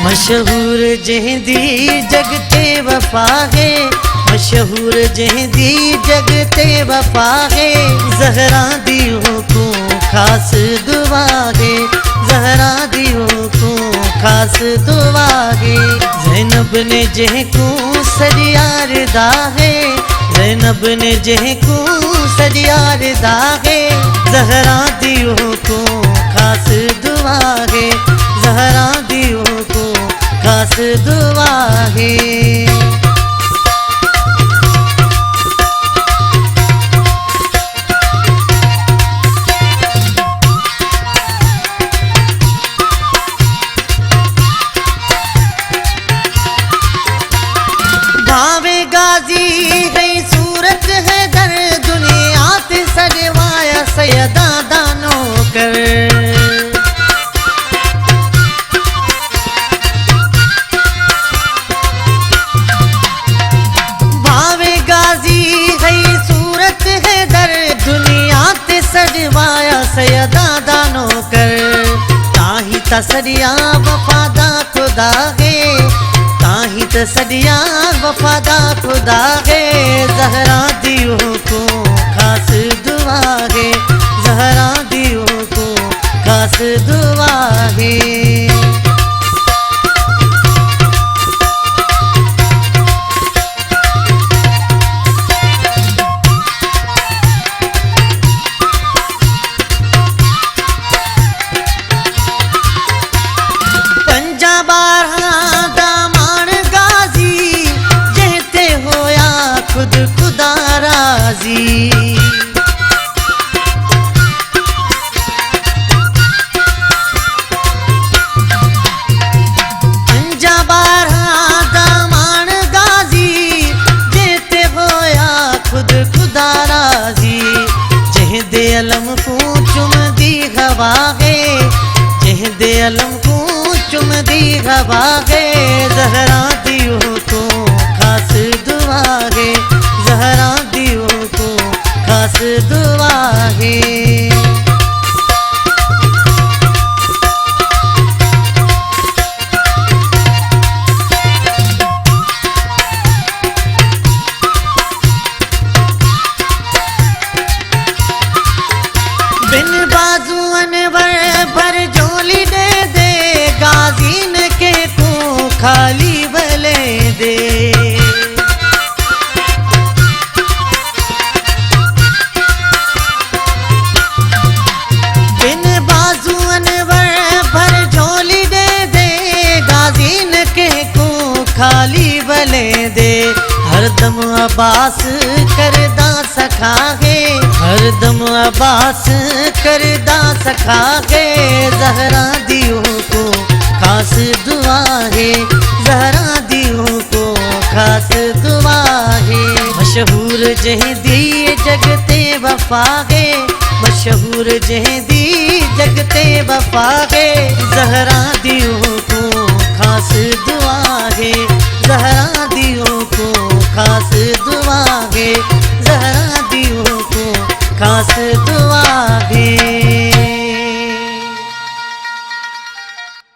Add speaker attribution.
Speaker 1: मशहूर जहदी जगते वफा है, मशहूर जहदी जगते वफा है। ज़हरा दियों को खास दुआ है, ज़हरा दियों को खास दुआ है। ज़ैनब ने जह को सदियार दा है, ज़ैनब ने जह को सदियार दा है। ज़हरा दियों को खास दुआ है, ज़हरा दियों को खास दुआ है। भावे गाजी है सूरत है दर, दुनिया ते सजवाया सैयदा दानो कर। भावे गाजी है सूरत है दर, दुनिया ते सजवाया सैयदा दानो कर। ताही तसरिया वफादा खुदा है, ताही तसरिया वफादा खुदा है। ज़हरा दियों को खास दुआ है, ज़हरा दियों को खास दुआ है। खुद खुदा राजी दामान गाजी, देते होया खुद खुदा राजी। जहदे अलम को चुम दी हवा है, जहदे अलम को चुम दी हवा है। ज़हरा दियों को खास दुआ है, ज़हरा दियों को खास दुआ है। बिन बाजू अनवर भर झोली दे दे, गाजीन के को खाली भले दे। बिन बाजू अनवर भर झोली दे दे, गाजीन के को खाली भले दे। हरदम अब्बास करदा सखा है, हरदम अब्बास करदा सखा है। ज़हरा दियों को खास दुआ है, ज़हरा दियों को खास दुआ है। मशहूर जहदी जगते वफा है, मशहूर जहदी जगते वफा है। ज़हरा दियों